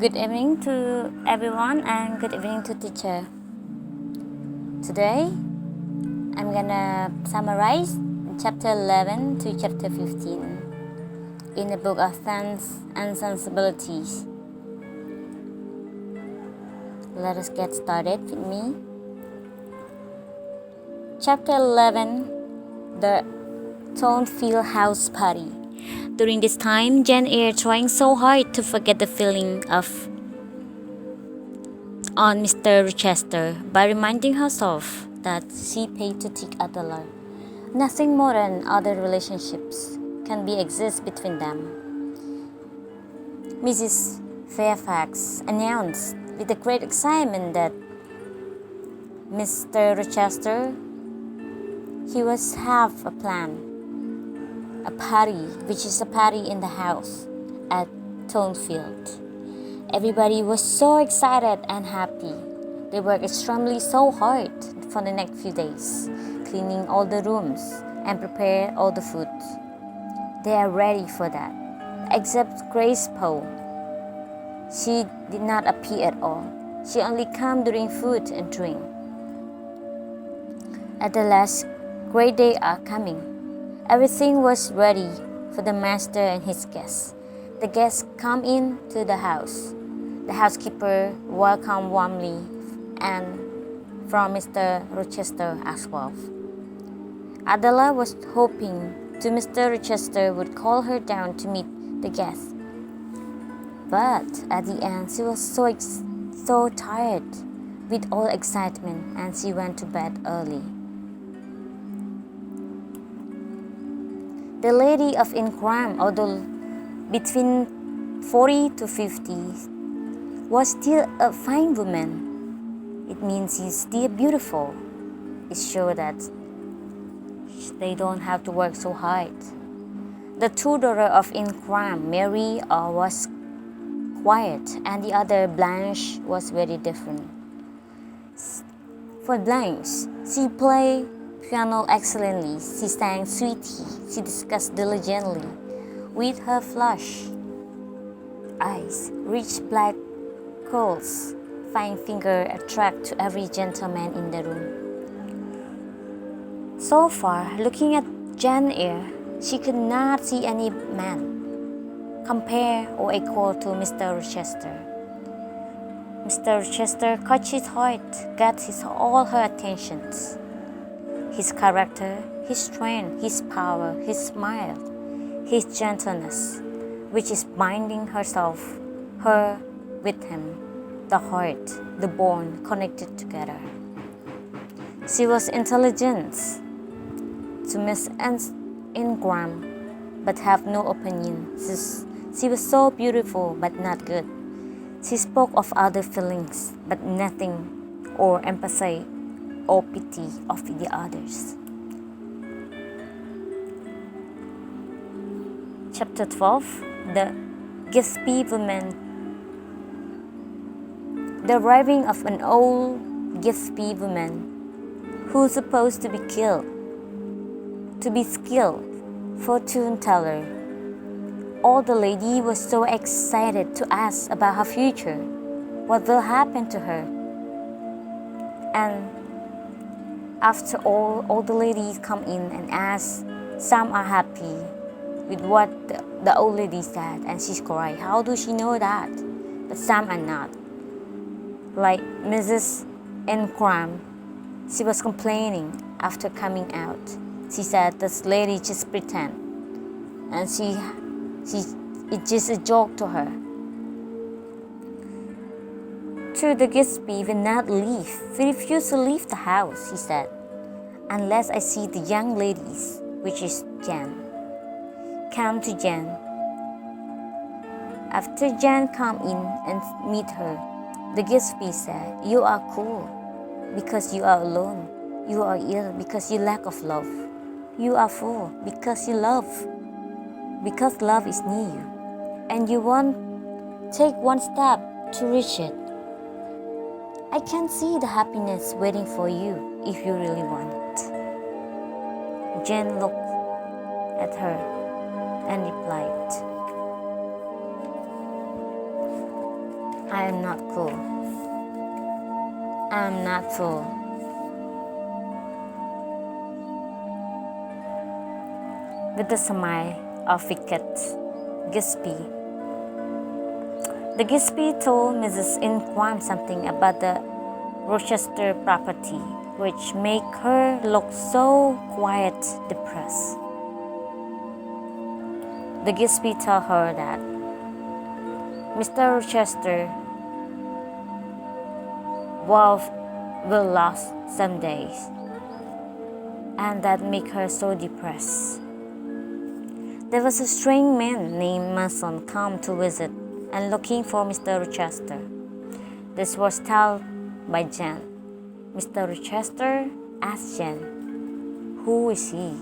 Good evening to everyone and good evening to teacher. Today I'm gonna summarize chapter 11 to chapter 15 in the book of Sense and Sensibilities. Let us get started with me. Chapter 11, The Thornfield House Party. During this time, Eyre trying so hard to forget the feeling on Mr. Rochester by reminding herself that she paid to take Adela. Nothing more than other relationships can exist between them. Mrs. Fairfax announced with a great excitement that Mr. Rochester, he was have a plan. A party, which is a party in the house at Thornfield. Everybody was so excited and happy. They worked extremely so hard for the next few days, cleaning all the rooms and prepare all the food. They are ready for that, except Grace Poe. She did not appear at all. She only came during food and drink. At the last great day are coming. Everything was ready for the master and his guests. The guests come in to the house. The housekeeper welcomed warmly and from Mr. Rochester as well. Adela was hoping Mr. Rochester would call her down to meet the guests. But at the end, she was so tired with all excitement and she went to bed early. The lady of Ingram, although between 40 to 50, was still a fine woman. It means she's still beautiful. It shows that they don't have to work so hard. The two daughters of Ingram, Mary was quiet and the other, Blanche, was very different. For Blanche, she played piano excellently, she sang sweetly, she discussed diligently. With her flush eyes, rich black curls, fine finger attract to every gentleman in the room. So far, looking at Eyre, she could not see any man compare or equal to Mr. Rochester. Mr. Rochester caught his heart, got all her attentions. His character, his strength, his power, his smile, his gentleness, which is binding her with him, the heart, the bond connected together. She was intelligent to Miss Ingram, but have no opinion. She was so beautiful, but not good. She spoke of other feelings, but nothing or empathy or pity of the others. Chapter 12, The Gatsby Woman. The arriving of an old Gatsby woman who's supposed to be skilled fortune teller. All the lady was so excited to ask about her future, what will happen to her. And after all the ladies come in and ask. Some are happy with what the old lady said, and she's crying. How do she know that? But some are not. Like Mrs. Ingram, she was complaining after coming out. She said this lady just pretend, and it's just a joke to her. True, the Gatsby will not leave. We refuse to leave the house, he said, unless I see the young ladies, which is Jan. Come to Jan. After Jan come in and meet her, the Gatsby said, "You are cool because you are alone. You are ill because you lack of love. You are full because you love is near you, and you won't take one step to reach it. I can see the happiness waiting for you if you really want it." Jan looked at her and replied, I am not cool. I am not full. With a smile of wicked Gisby, the Gisby told Mrs. Inquam something about the Rochester property, which made her look so quiet, depressed. The Gisby told her that Mr. Rochester will last some days, and that made her so depressed. There was a strange man named Mason come to visit and looking for Mr. Rochester. This was told by Jan. Mr. Rochester asked Jan, "Who is he?"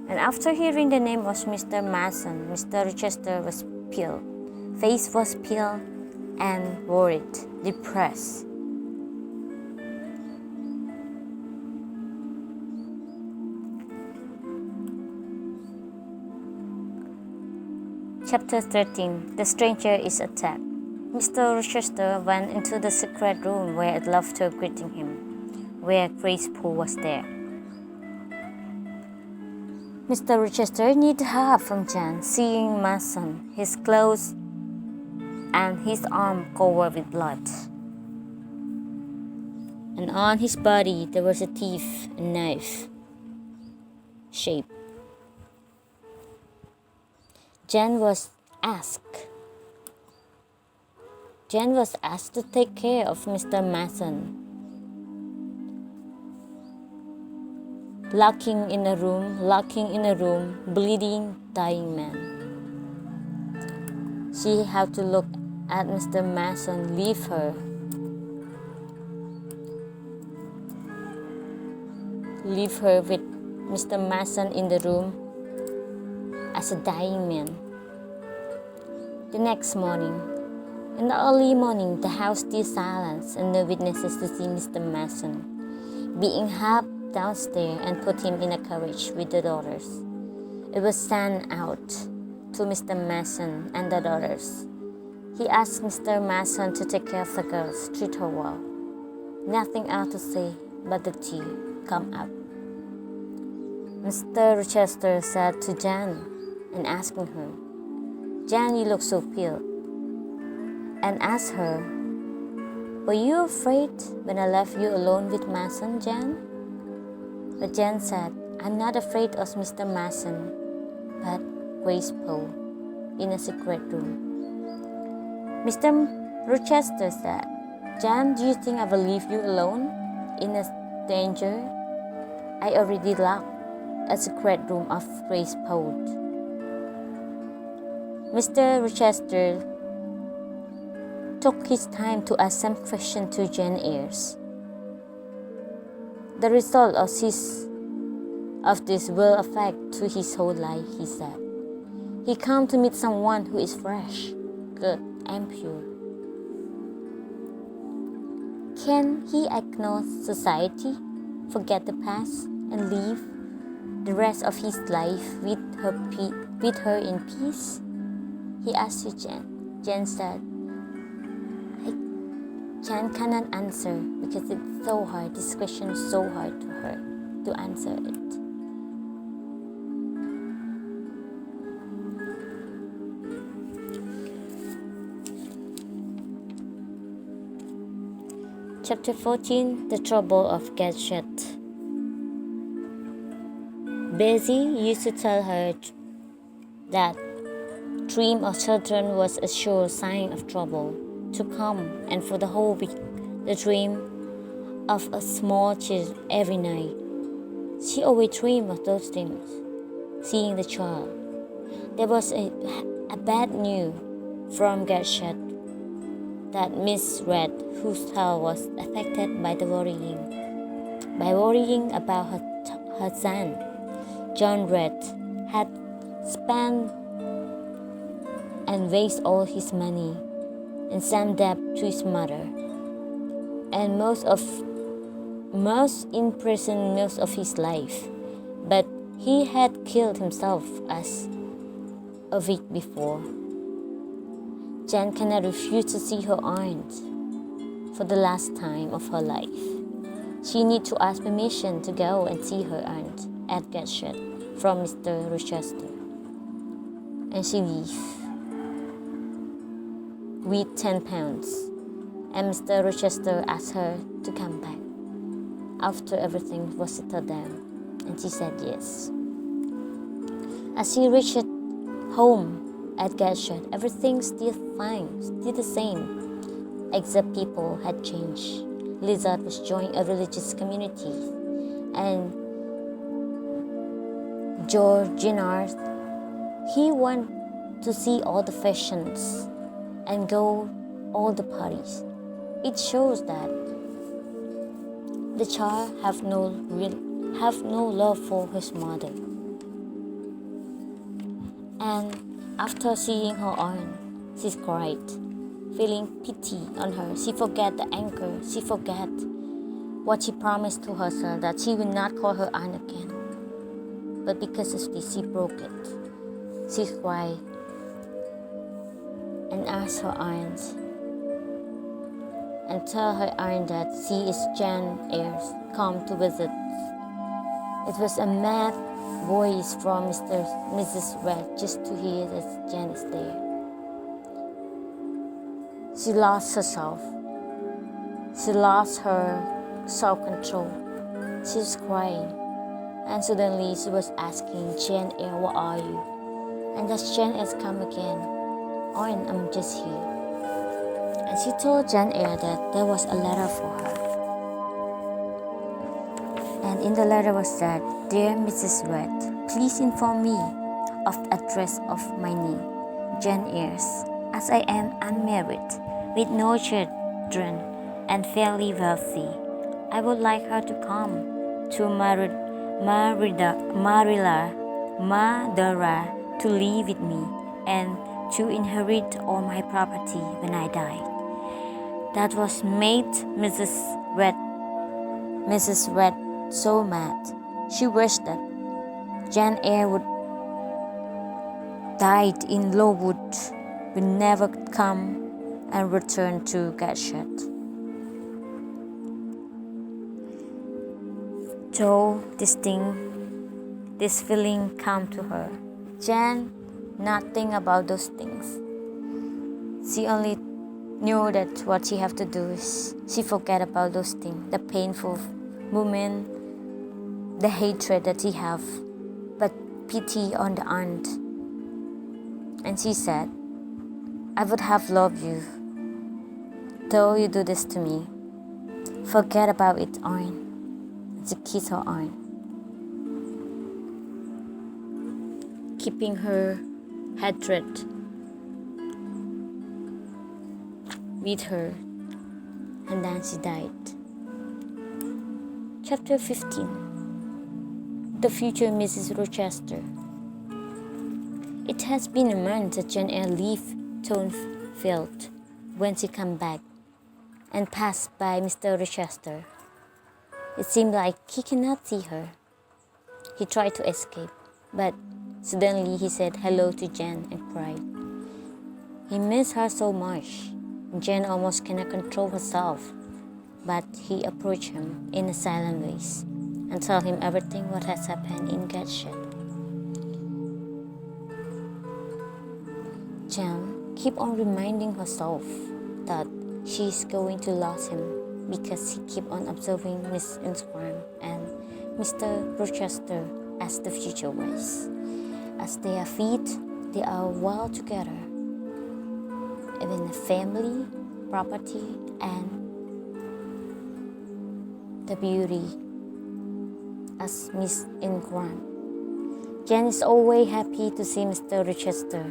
And after hearing the name of Mr. Mason, Mr. Rochester was pale. Face was pale and worried, depressed. Chapter 13. The stranger is attacked. Mr. Rochester went into the secret room where it loved her greeting him, where Grace Poole was there. Mr. Rochester needed help from Jan, seeing Mason, his clothes and his arm covered with blood. And on his body there was a teeth and knife shape. Jan was asked to take care of Mr. Mason. Locking in a room, bleeding, dying man. She had to look at Mr. Mason leave her with Mr. Mason in the room as a dying man. The next morning, in the early morning, the house still silent and no witnesses to see Mr. Mason being helped downstairs and put him in a carriage with the daughters. It was sent out to Mr. Mason and the daughters. He asked Mr. Mason to take care of the girls, treat her well. Nothing else to say but the tea come up. Mr. Rochester said to Jan and asking her, "Jan, you look so pale," and asked her, "Were you afraid when I left you alone with Mason, Jan?" But Jan said, "I'm not afraid of Mr. Mason, but Grace Poole in a secret room." Mr. Rochester said, "Jan, do you think I will leave you alone in a danger? I already locked a secret room of Grace Poole." Mr. Rochester took his time to ask some questions to Jane Eyre. The result of this will affect to his whole life, he said. He come to meet someone who is fresh, good, and pure. Can he ignore society, forget the past, and live the rest of his life with her in peace? He asked to Jan. Jan said, Jan cannot answer because it's so hard. This question is so hard to her to answer it. Chapter 14. The Trouble of Gatchet. Bessie used to tell her that dream of children was a sure sign of trouble to come, and for the whole week the dream of a small child every night. She always dreamed of those things, seeing the child. There was a bad news from Gatchet that Miss Red, whose health was affected by worrying about her son. John Red had spent and wasted all his money in some debt to his mother, and most imprisoned most of his life. But he had killed himself as a week before. Jen cannot refuse to see her aunt for the last time of her life. She needs to ask permission to go and see her aunt at Gateshead from Mr. Rochester. And she leaves with £10. And Mr. Rochester asked her to come back after everything was settled down. And she said yes. As she reached home at Gateshead, everything's still fine, still the same, except people had changed. Lizard was joining a religious community, and Georginard, he wanted to see all the fashions and go all the parties. It shows that the child have no love for his mother. And after seeing her aunt, she cried, feeling pity on her. She forgot the anger. She forgot what she promised to herself, that she would not call her aunt again. But because of this, she broke it. She cried and asked her aunt and tell her aunt that she is Jane Eyre come to visit. It was a mad voice from Mrs. Red just to hear that Jane is there. She lost herself. She lost her self-control. She was crying, and suddenly she was asking Jane Eyre, "Where are you?" And as Jane Eyre come again, "Aunt, I'm just here." And she told Jane Eyre that there was a letter for her. And in the letter was that, "Dear Mrs. Red, please inform me of the address of my niece, Jane Eyre, as I am unmarried, with no children, and fairly wealthy. I would like her to come to Madeira to live with me and to inherit all my property when I die." That was made Mrs. Red so mad. She wished that Jane Eyre would died in Lowood, would never come and return to Gateshead. Though this feeling came to her, Jane nothing about those things. She only knew that what she have to do is she forget about those things, the painful moment, the hatred that she have, but pity on the aunt. And she said, "I would have loved you, though you do this to me. Forget about it, aunt." And she kissed her aunt, keeping her hatred with her, and then she died. Chapter 15. The future Mrs. Rochester. It has been a month that Jane Eyre left Thornfield when she came back and passed by Mr. Rochester. It seemed like he cannot see her. He tried to escape, but suddenly he said hello to Jane and cried. He missed her so much. Jane almost cannot control herself, but he approached him in a silent voice and told him everything what has happened in Gateshead. Jane keep on reminding herself that she is going to lose him because he keep on observing Miss Instagram and Mr. Rochester as the future wives. As they are fit, they are well together, even the family, property, and the beauty as Miss Ingram. Jane is always happy to see Mr. Rochester.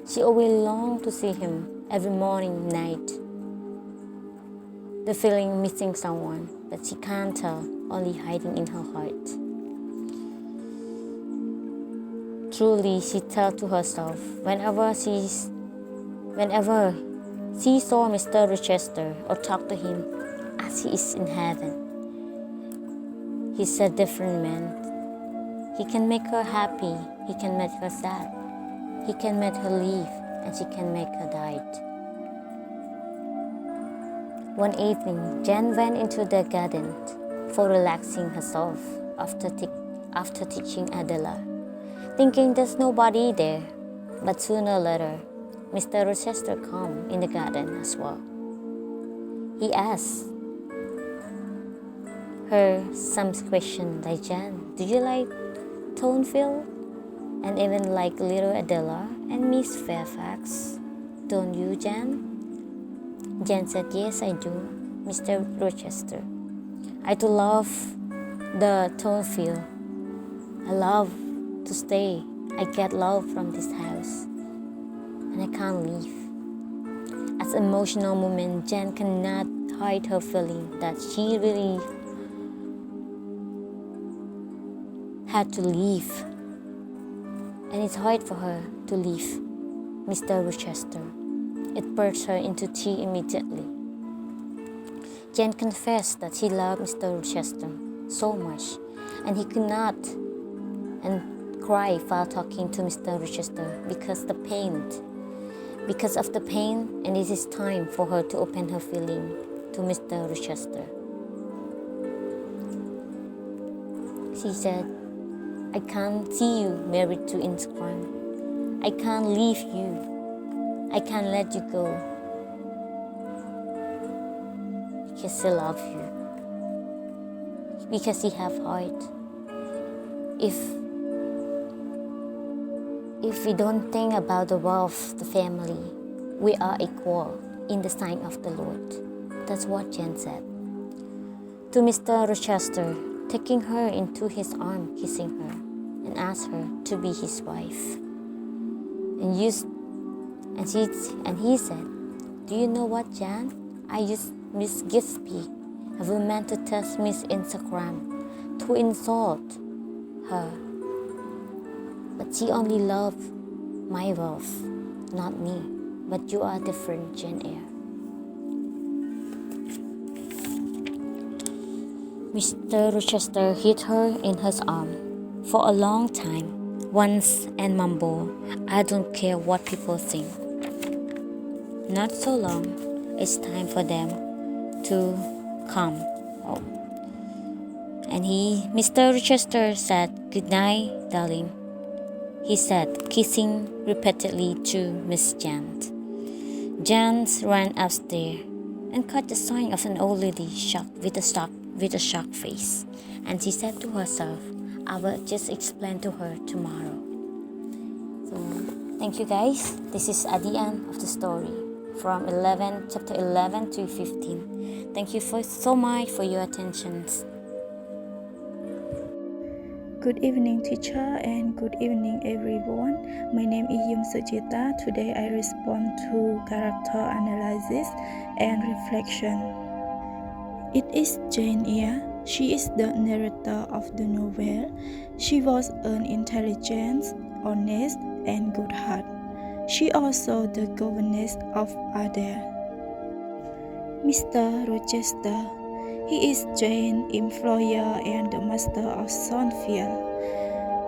She always longs to see him every morning, night. The feeling missing someone, but she can't tell, only hiding in her heart. Truly, she tells to herself, whenever she saw Mr. Rochester or talked to him as he is in heaven, he's a different man. He can make her happy, he can make her sad, he can make her live and she can make her diet. One evening, Jen went into the garden for relaxing herself after teaching Adela, thinking there's nobody there. But sooner or later, Mr. Rochester came in the garden as well. He asked her some question like, Jen, do you like Toneville? And even like little Adela and Miss Fairfax? Don't you, Jen? Jen said, yes, I do, Mr. Rochester. I do love the Toneville. I love to stay. I get love from this house. And I can't leave. As an emotional woman, Jen cannot hide her feeling that she really had to leave. And it's hard for her to leave Mr. Rochester. It burst her into tears immediately. Jen confessed that she loved Mr. Rochester so much, and he could not and cry while talking to Mr. Rochester because of the pain, and it is time for her to open her feeling to Mr. Rochester. She said, I can't see you married to Instagram. I can't leave you. I can't let you go. Because I love you. Because you have heart. If we don't think about the wealth of the family, we are equal in the sight of the Lord. That's what Jen said. To Mr. Rochester, taking her into his arms, kissing her, and asked her to be his wife. And he said, do you know what, Jan? I used Miss Gitsby, a woman, to test Miss Instagram, to insult her. But she only loved my wealth, not me. But you are different, Jane Eyre. Mr. Rochester hid her in his arm for a long time, once, and mumbled, I don't care what people think. Not so long. It's time for them to come home. And Mr. Rochester said, good night, darling. He said, kissing repeatedly to Miss Jan. Jan ran upstairs and caught the sign of an old lady with a shocked face. And she said to herself, I will just explain to her tomorrow. So, thank you guys. This is at the end of the story from chapter 11 to 15. Thank you so much for your attention. Good evening, teacher, and good evening, everyone. My name is Socheata. Today I respond to character analysis and reflection. It is Jane Eyre. She is the narrator of the novel. She was an intelligent, honest, and good heart. She also the governess of Eyre. Mr. Rochester. He is Jane's employer and the master of Thornfield.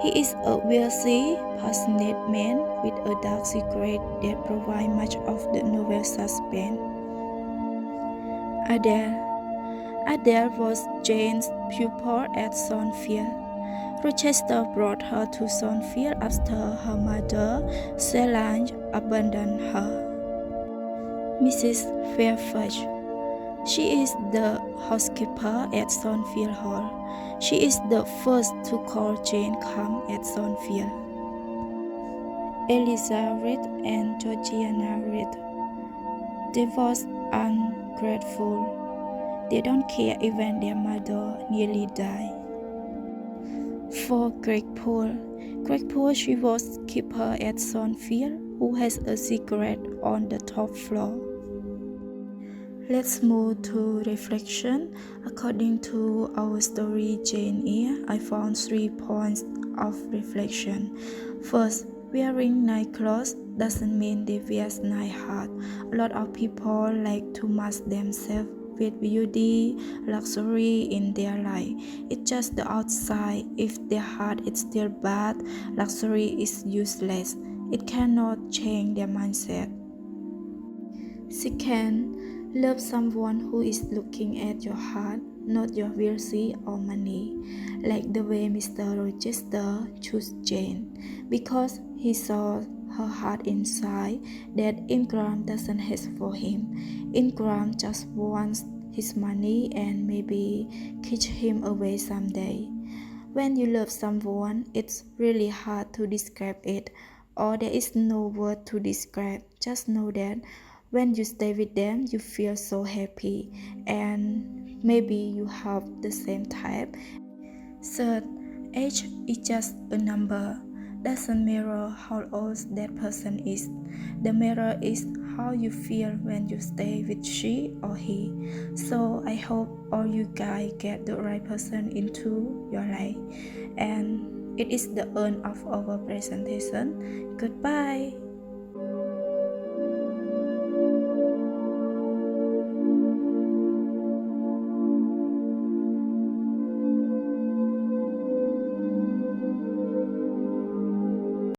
He is a wealthy, passionate man with a dark secret that provides much of the novel's suspense. Eyre was Jane's pupil at Thornfield. Rochester brought her to Thornfield after her mother, Solange, abandoned her. Mrs. Fairfax. She is the housekeeper at Thornfield Hall. She is the first to call Jane come at Thornfield. Elizabeth and Georgiana Reed. They was ungrateful. They don't care even their mother nearly died. For Gregpool, she was keeper at Thornfield, who has a secret on the top floor. Let's move to reflection. According to our story Jane Eyre, I found 3 points of reflection. First, wearing nice clothes doesn't mean they wear nice heart. A lot of people like to mask themselves with beauty, luxury in their life. It's just the outside. If their heart is still bad, luxury is useless. it cannot change their mindset. Second, love someone who is looking at your heart, not your wealthy or money, like the way Mr. Rochester chose Jane, because he saw her heart inside that Ingram doesn't have for him. Ingram just wants his money and maybe kick him away someday. When you love someone, it's really hard to describe it, or there is no word to describe. Just know that when you stay with them, you feel so happy, and maybe you have the same type. Third, age is just a number. Doesn't mirror how old that person is. The mirror is how you feel when you stay with she or he. So I hope all you guys get the right person into your life. And it is the end of our presentation. Goodbye.